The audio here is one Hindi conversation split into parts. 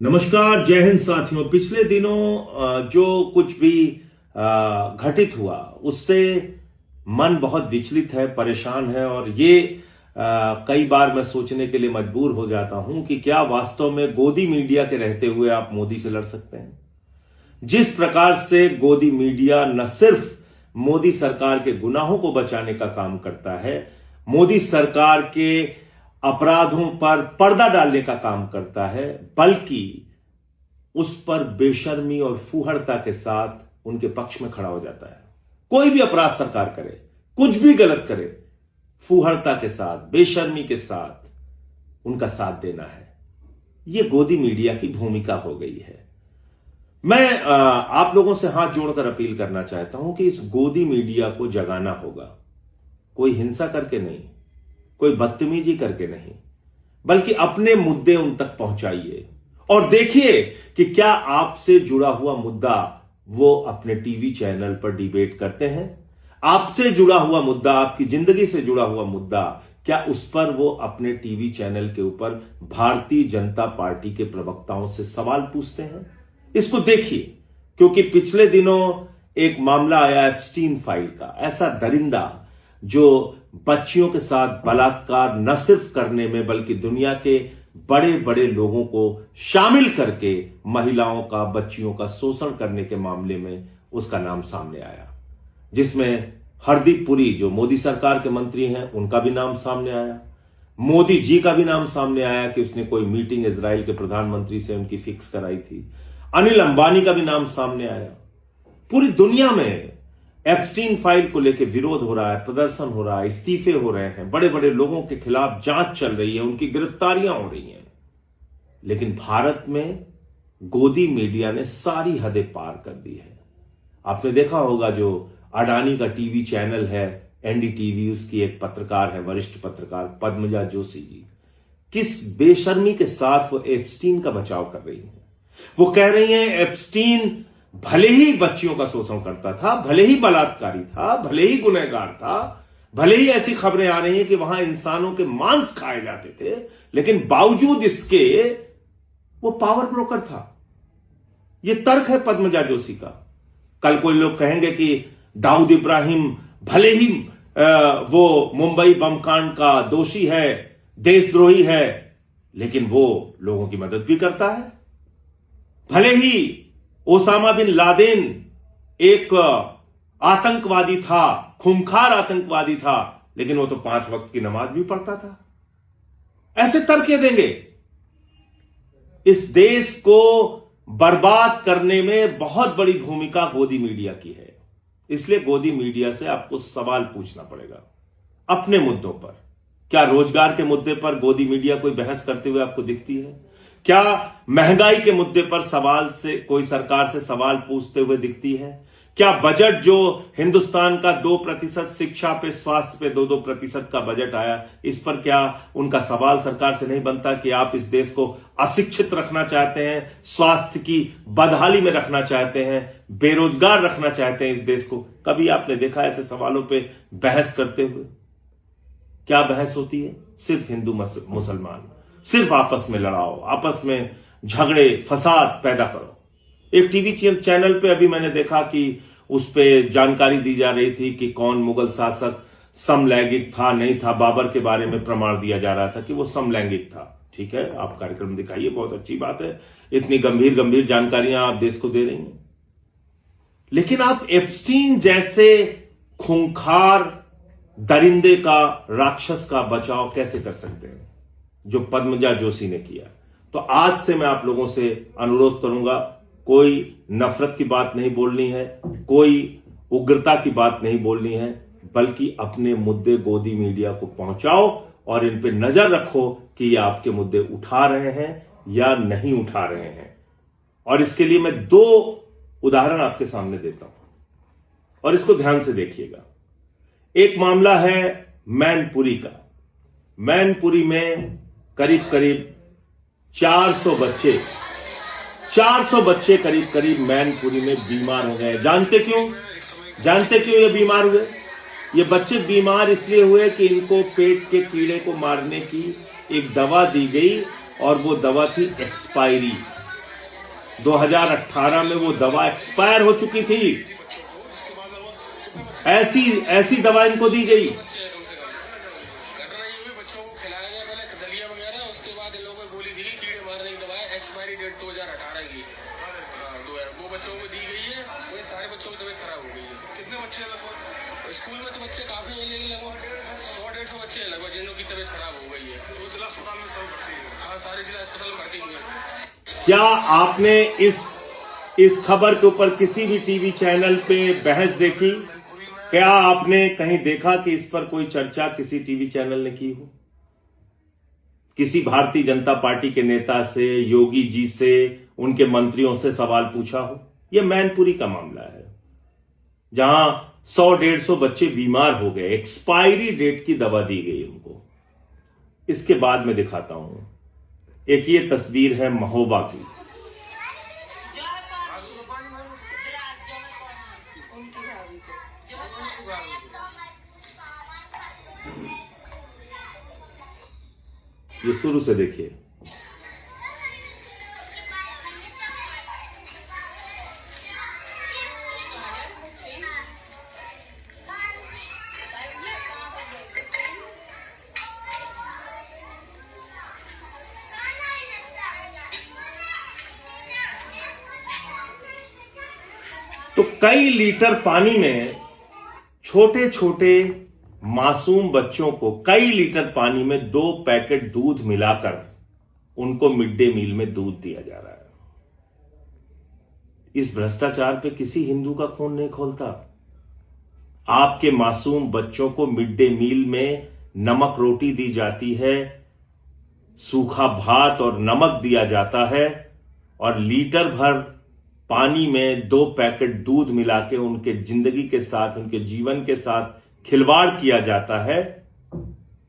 नमस्कार, जय हिंद साथियों। पिछले दिनों जो कुछ भी घटित हुआ उससे मन बहुत विचलित है, परेशान है और ये कई बार मैं सोचने के लिए मजबूर हो जाता हूं कि क्या वास्तव में गोदी मीडिया के रहते हुए आप मोदी से लड़ सकते हैं। जिस प्रकार से गोदी मीडिया न सिर्फ मोदी सरकार के गुनाहों को बचाने का काम करता है, मोदी सरकार के अपराधों पर पर्दा डालने का काम करता है, बल्कि उस पर बेशर्मी और फूहड़ता के साथ उनके पक्ष में खड़ा हो जाता है। कोई भी अपराध सरकार करे, कुछ भी गलत करे, फूहड़ता के साथ, बेशर्मी के साथ उनका साथ देना है। यह गोदी मीडिया की भूमिका हो गई है। मैं आप लोगों से हाथ जोड़कर अपील करना चाहता हूं कि इस गोदी मीडिया को जगाना होगा। कोई हिंसा करके नहीं, कोई बदतमीजी करके नहीं, बल्कि अपने मुद्दे उन तक पहुंचाइए और देखिए कि क्या आपसे जुड़ा हुआ मुद्दा वो अपने टीवी चैनल पर डिबेट करते हैं। आपसे जुड़ा हुआ मुद्दा, आपकी जिंदगी से जुड़ा हुआ मुद्दा, क्या उस पर वो अपने टीवी चैनल के ऊपर भारतीय जनता पार्टी के प्रवक्ताओं से सवाल पूछते हैं। इसको देखिए, क्योंकि पिछले दिनों एक मामला आया एप्स्टीन फाइल का। ऐसा दरिंदा जो बच्चियों के साथ बलात्कार न सिर्फ करने में बल्कि दुनिया के बड़े बड़े लोगों को शामिल करके महिलाओं का, बच्चियों का शोषण करने के मामले में उसका नाम सामने आया, जिसमें हरदीप पुरी जो मोदी सरकार के मंत्री हैं उनका भी नाम सामने आया, मोदी जी का भी नाम सामने आया कि उसने कोई मीटिंग इजराइल के प्रधानमंत्री से उनकी फिक्स कराई थी, अनिल अंबानी का भी नाम सामने आया। पूरी दुनिया में एप्स्टीन फाइल को लेकर विरोध हो रहा है, प्रदर्शन हो रहा है, इस्तीफे हो रहे हैं, बड़े बड़े लोगों के खिलाफ जांच चल रही है, उनकी गिरफ्तारियां हो रही हैं। लेकिन भारत में गोदी मीडिया ने सारी हदें पार कर दी है। आपने देखा होगा जो अडानी का टीवी चैनल है एनडीटीवी, उसकी एक पत्रकार है, वरिष्ठ पत्रकार पद्मजा जोशी जी, किस बेशर्मी के साथ वो एप्स्टीन का बचाव कर रही है। वो कह रही है एप्स्टीन भले ही बच्चियों का शोषण करता था, भले ही बलात्कारी था, भले ही गुनहगार था, भले ही ऐसी खबरें आ रही हैं कि वहां इंसानों के मांस खाए जाते थे, लेकिन बावजूद इसके वो पावर ब्रोकर था। यह तर्क है पद्मजा जोशी का। कल कोई लोग कहेंगे कि दाऊद इब्राहिम भले ही वो मुंबई बम कांड का दोषी है, देशद्रोही है, लेकिन वो लोगों की मदद भी करता है। भले ही ओसामा बिन लादेन एक आतंकवादी था, खूंखार आतंकवादी था, लेकिन वो तो 5 वक्त की नमाज भी पढ़ता था। ऐसे तर्क देंगे। इस देश को बर्बाद करने में बहुत बड़ी भूमिका गोदी मीडिया की है। इसलिए गोदी मीडिया से आपको सवाल पूछना पड़ेगा अपने मुद्दों पर। क्या रोजगार के मुद्दे पर गोदी मीडिया कोई बहस करते हुए आपको दिखती है? क्या महंगाई के मुद्दे पर कोई सरकार से सवाल पूछते हुए दिखती है? क्या बजट जो हिंदुस्तान का 2% शिक्षा पे, स्वास्थ्य पे 2% का बजट आया, इस पर क्या उनका सवाल सरकार से नहीं बनता कि आप इस देश को अशिक्षित रखना चाहते हैं, स्वास्थ्य की बदहाली में रखना चाहते हैं, बेरोजगार रखना चाहते हैं इस देश को? कभी आपने देखा ऐसे सवालों पे बहस करते हुए? क्या बहस होती है? सिर्फ हिंदू मुसलमान, सिर्फ आपस में लड़ाओ, आपस में झगड़े फसाद पैदा करो। एक टीवी चैनल पे अभी मैंने देखा कि उस पे जानकारी दी जा रही थी कि कौन मुगल शासक समलैंगिक था, नहीं था। बाबर के बारे में प्रमाण दिया जा रहा था कि वो समलैंगिक था। ठीक है, आप कार्यक्रम दिखाइए, बहुत अच्छी बात है, इतनी गंभीर गंभीर जानकारियां आप देश को दे रही हैं। लेकिन आप एप्स्टीन जैसे खूंखार दरिंदे का, राक्षस का बचाव कैसे कर सकते हैं जो पद्मजा जोशी ने किया? तो आज से मैं आप लोगों से अनुरोध करूंगा, कोई नफरत की बात नहीं बोलनी है, कोई उग्रता की बात नहीं बोलनी है, बल्कि अपने मुद्दे गोदी मीडिया को पहुंचाओ और इन पे नजर रखो कि ये आपके मुद्दे उठा रहे हैं या नहीं उठा रहे हैं। और इसके लिए मैं 2 उदाहरण आपके सामने देता हूं और इसको ध्यान से देखिएगा। एक मामला है मैनपुरी का। मैनपुरी में करीब करीब 400 बच्चे करीब मैनपुरी में बीमार हो गए। जानते क्यों ये बीमार हुए? ये बच्चे बीमार इसलिए हुए कि इनको पेट के कीड़े को मारने की एक दवा दी गई और वो दवा थी एक्सपायरी। 2018 में वो दवा एक्सपायर हो चुकी थी। ऐसी दवा इनको दी गई। एक्सपायरी डेट 2018 की वो बच्चों को दी गई है। वो सारे बच्चों की तबीयत खराब हो गई है। कितने बच्चे लगभग स्कूल में? तो बच्चे काफी है, लेकिन लगभग 100-150 बच्चे हैं लगभग जिनों की तबीयत खराब हो गई है। तो जिला अस्पताल में सब भर्ती है? हाँ, सारे जिला अस्पताल में भर्ती हुए। क्या आपने इस खबर के ऊपर किसी भी टीवी चैनल पे बहस देखी? क्या आपने कहीं देखा कि इस पर कोई चर्चा किसी टीवी चैनल ने की हो? किसी भारतीय जनता पार्टी के नेता से, योगी जी से, उनके मंत्रियों से सवाल पूछा हो? यह मैनपुरी का मामला है, जहां 100-150 बच्चे बीमार हो गए, एक्सपायरी डेट की दवा दी गई उनको। इसके बाद में दिखाता हूं, एक ये तस्वीर है महोबा की। ये शुरू से देखिए। तो कई लीटर पानी में छोटे छोटे मासूम बच्चों को कई लीटर पानी में 2 पैकेट दूध मिलाकर उनको मिड डे मील में दूध दिया जा रहा है। इस भ्रष्टाचार पे किसी हिंदू का खून नहीं खौलता। आपके मासूम बच्चों को मिड डे मील में नमक रोटी दी जाती है, सूखा भात और नमक दिया जाता है, और लीटर भर पानी में 2 पैकेट दूध मिला के उनके जिंदगी के साथ, उनके जीवन के साथ खिलवाड़ किया जाता है।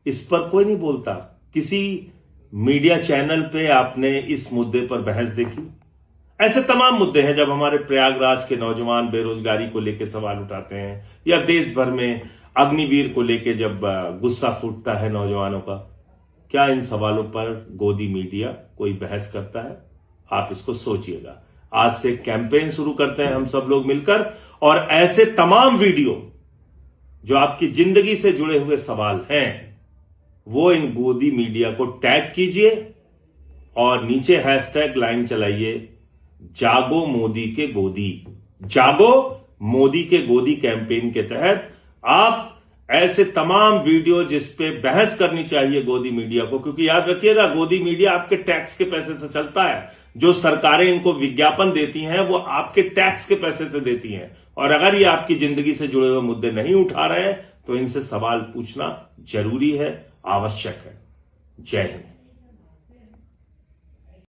इस पर कोई नहीं बोलता। किसी मीडिया चैनल पे आपने इस मुद्दे पर बहस देखी? ऐसे तमाम मुद्दे हैं जब हमारे प्रयागराज के नौजवान बेरोजगारी को लेकर सवाल उठाते हैं, या देश भर में अग्निवीर को लेकर जब गुस्सा फूटता है नौजवानों का, क्या इन सवालों पर गोदी मीडिया कोई बहस करता है? आप इसको सोचिएगा। आज से कैंपेन शुरू करते हैं हम सब लोग मिलकर, और ऐसे तमाम वीडियो जो आपकी जिंदगी से जुड़े हुए सवाल हैं, वो इन गोदी मीडिया को टैग कीजिए और नीचे हैशटैग लाइन चलाइए, जागो मोदी के गोदी। जागो मोदी के गोदी कैंपेन के तहत आप ऐसे तमाम वीडियो जिस पे बहस करनी चाहिए गोदी मीडिया को, क्योंकि याद रखिएगा गोदी मीडिया आपके टैक्स के पैसे से चलता है। जो सरकारें इनको विज्ञापन देती हैं वो आपके टैक्स के पैसे से देती हैं, और अगर ये आपकी जिंदगी से जुड़े हुए मुद्दे नहीं उठा रहे हैं तो इनसे सवाल पूछना जरूरी है, आवश्यक है। जय हिंद।